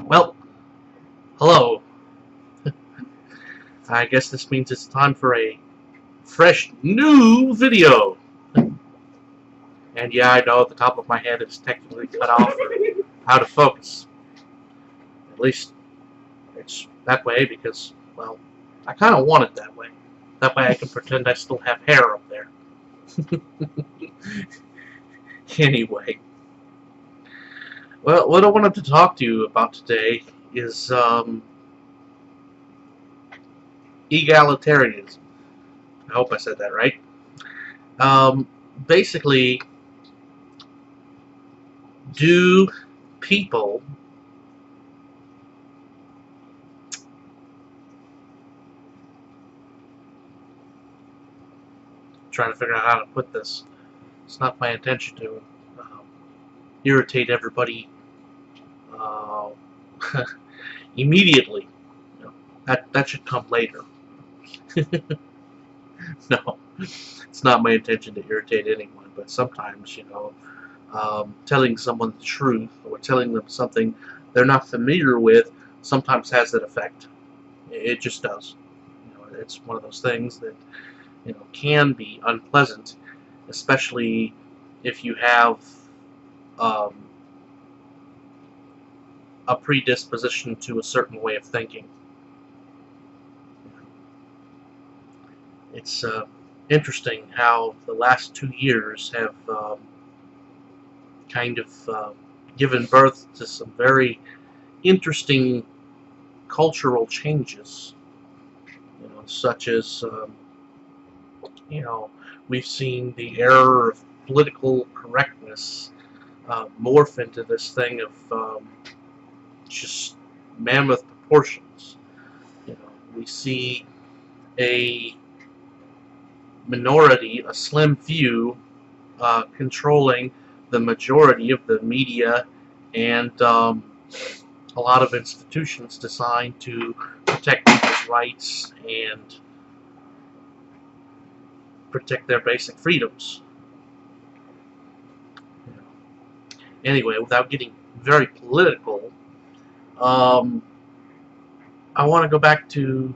Well, hello. I guess this means it's time for a fresh new video. And yeah, I know the top of my head is technically cut off or out of focus. At least it's that way because, well, I kind of want it that way. That way I can pretend I still have hair up there. Anyway. Well, what I wanted to talk to you about today is egalitarianism. I hope I said that right. Basically, do people trying to figure out how to put this. It's not my intention to irritate everybody uh, immediately. No, that should come later. No, it's not my intention to irritate anyone, but sometimes, telling someone the truth or telling them something they're not familiar with sometimes has that effect. It just does. It's one of those things that can be unpleasant, especially if you have um, a predisposition to a certain way of thinking. It's interesting how the last 2 years have kind of given birth to some very interesting cultural changes, such as we've seen the error of political correctness morph into this thing of just mammoth proportions. We see a minority, a slim few, controlling the majority of the media and a lot of institutions designed to protect people's rights and protect their basic freedoms. Anyway, without getting very political, I want to go back to,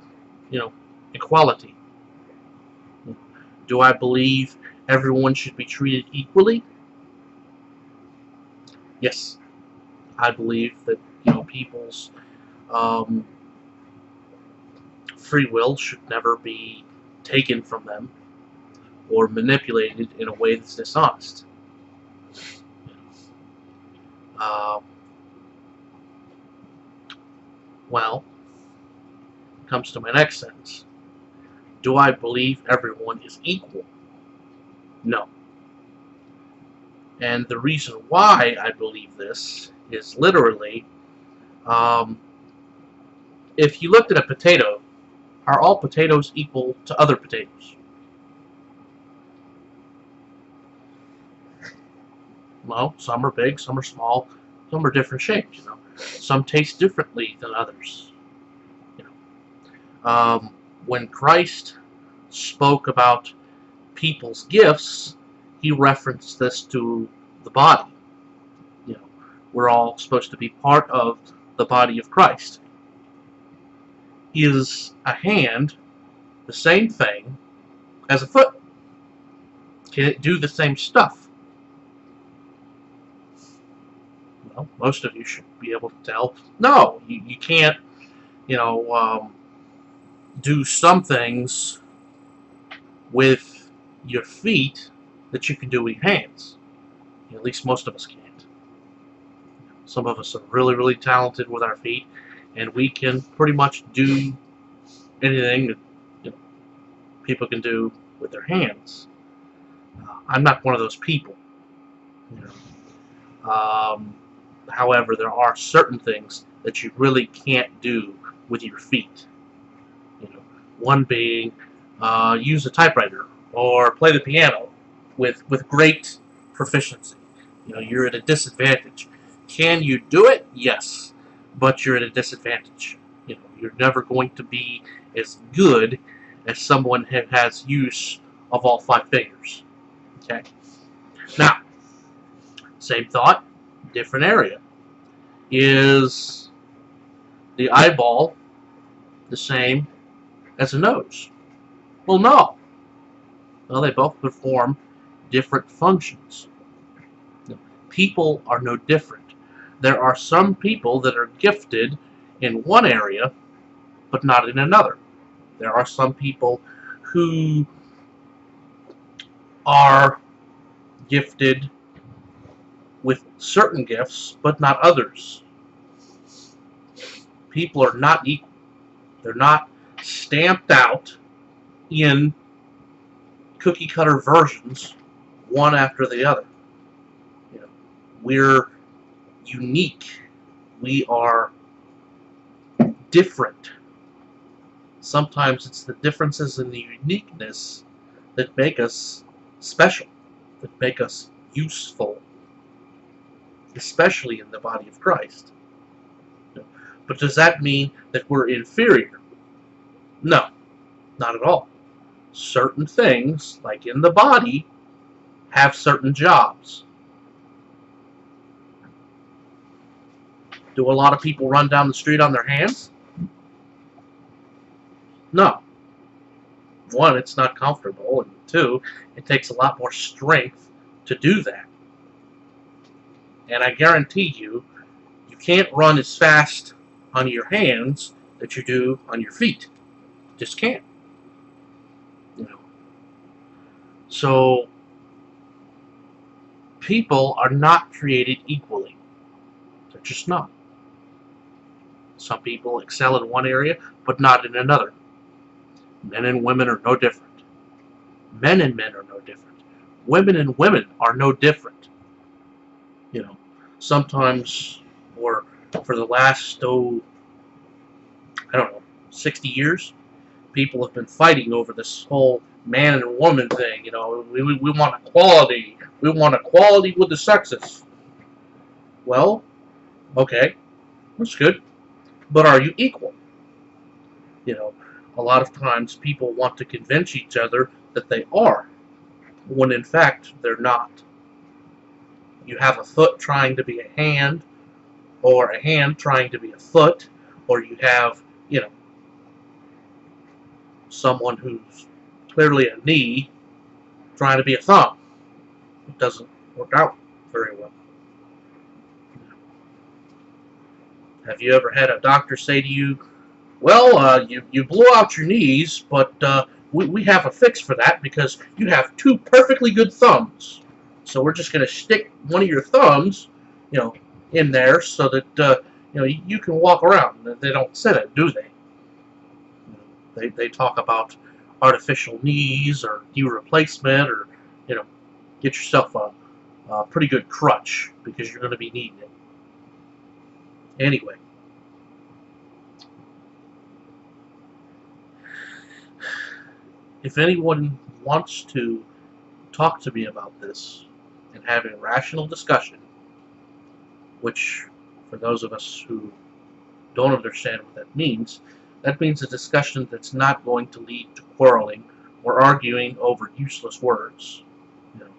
equality. Do I believe everyone should be treated equally? Yes, I believe that people's free will should never be taken from them or manipulated in a way that's dishonest. Well, it comes to my next sentence. Do I believe everyone is equal? No. And the reason why I believe this is literally, if you looked at a potato, are all potatoes equal to other potatoes? Well, some are big, some are small, some are different shapes. Some taste differently than others. When Christ spoke about people's gifts, he referenced this to the body. We're all supposed to be part of the body of Christ. Is a hand the same thing as a foot? Can it do the same stuff? Well, most of you should be able to tell. No, you can't, do some things with your feet that you can do with your hands. At least most of us can't. Some of us are really, really talented with our feet, and we can pretty much do anything that people can do with their hands. I'm not one of those people. However, there are certain things that you really can't do with your feet. One being use a typewriter or play the piano with great proficiency. You're at a disadvantage. Can you do it? Yes, but you're at a disadvantage. You're never going to be as good as someone who has use of all 5 fingers. Okay. Now, same thought, different area. Is the eyeball the same as a nose? Well, no. Well, they both perform different functions. People are no different. There are some people that are gifted in one area, but not in another. There are some people who are gifted with certain gifts, but not others. People are not equal. They're not stamped out in cookie cutter versions, one after the other. You know, we're unique. We are different. Sometimes it's the differences in the uniqueness that make us special, that make us useful, especially in the body of Christ. But does that mean that we're inferior? No, not at all. Certain things, like in the body, have certain jobs. Do a lot of people run down the street on their hands? No. One, it's not comfortable, and two, it takes a lot more strength to do that. And I guarantee you, you can't run as fast on your hands that you do on your feet. Just can't. You know. So people are not created equally. They're just not. Some people excel in one area, but not in another. Men and women are no different. Men and men are no different. Women and women are no different. You know, sometimes, or for the last, I don't know, 60 years, people have been fighting over this whole man and woman thing. You know, we want equality. We want equality with the sexes. Well, okay, that's good. But are you equal? You know, a lot of times people want to convince each other that they are, when in fact they're not. You have a foot trying to be a hand, or a hand trying to be a foot, or you have, you know, someone who's clearly a knee trying to be a thumb. It doesn't work out very well. Have you ever had a doctor say to you, well, you blew out your knees, but we have a fix for that because you have two perfectly good thumbs. So we're just going to stick one of your thumbs, you know, in there so that you know, you can walk around. They don't say that, do they? They talk about artificial knees or knee replacement, or, you know, get yourself a pretty good crutch because you're going to be needing it. Anyway, if anyone wants to talk to me about this and have a rational discussion, which for those of us who don't understand what that means a discussion that's not going to lead to quarreling or arguing over useless words. You know.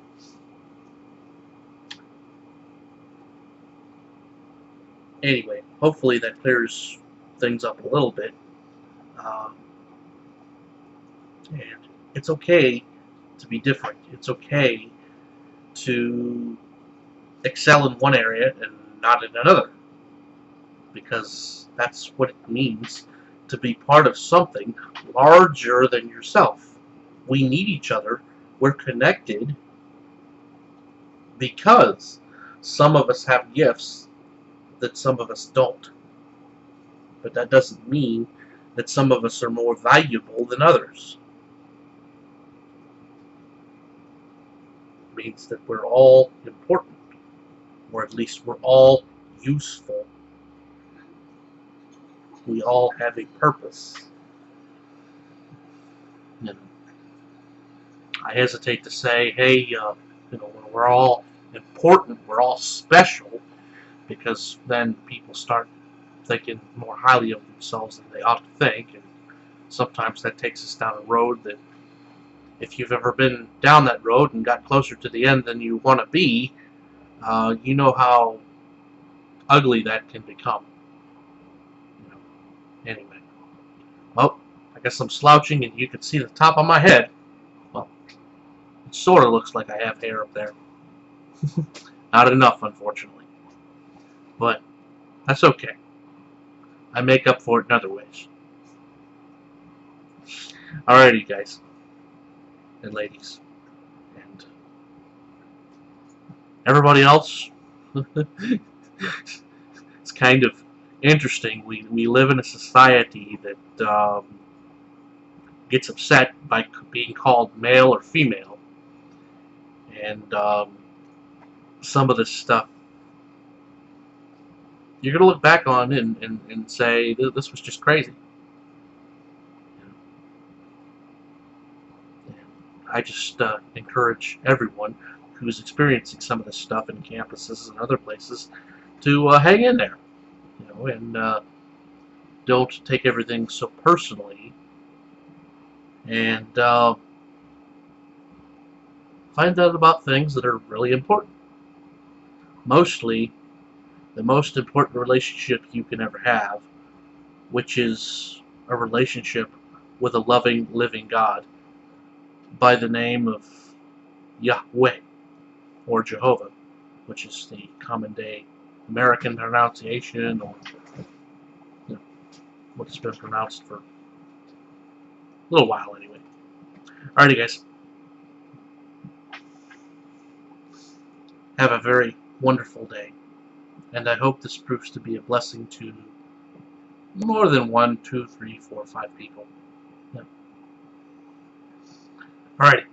Anyway, hopefully that clears things up a little bit. And it's okay to be different. It's okay to excel in one area and not in another, because that's what it means to be part of something larger than yourself. We need each other. We're connected because some of us have gifts that some of us don't. But that doesn't mean that some of us are more valuable than others. It means that we're all important, or at least we're all useful. We all have a purpose. You know, I hesitate to say, hey, you know, we're all important, we're all special, because then people start thinking more highly of themselves than they ought to think, and sometimes that takes us down a road that, if you've ever been down that road and got closer to the end than you want to be, you know how ugly that can become. You know, Anyway. Well, I guess I'm slouching and you can see the top of my head. Well, it sort of looks like I have hair up there. Not enough, unfortunately. But that's okay. I make up for it in other ways. Alrighty, guys. And ladies. And everybody else. It's kind of interesting. We live in a society that gets upset by being called male or female. And some of this stuff you're going to look back on and say, this was just crazy. And I just encourage everyone who's experiencing some of this stuff in campuses and other places to hang in there, and don't take everything so personally, and find out about things that are really important. Mostly, the most important relationship you can ever have, which is a relationship with a loving, living God by the name of Yahweh, or Jehovah, which is the common day American pronunciation, or what it's been pronounced for a little while anyway. Alrighty, guys. Have a very wonderful day. And I hope this proves to be a blessing to more than 1, 2, 3, 4, 5 people. Yeah. Alrighty.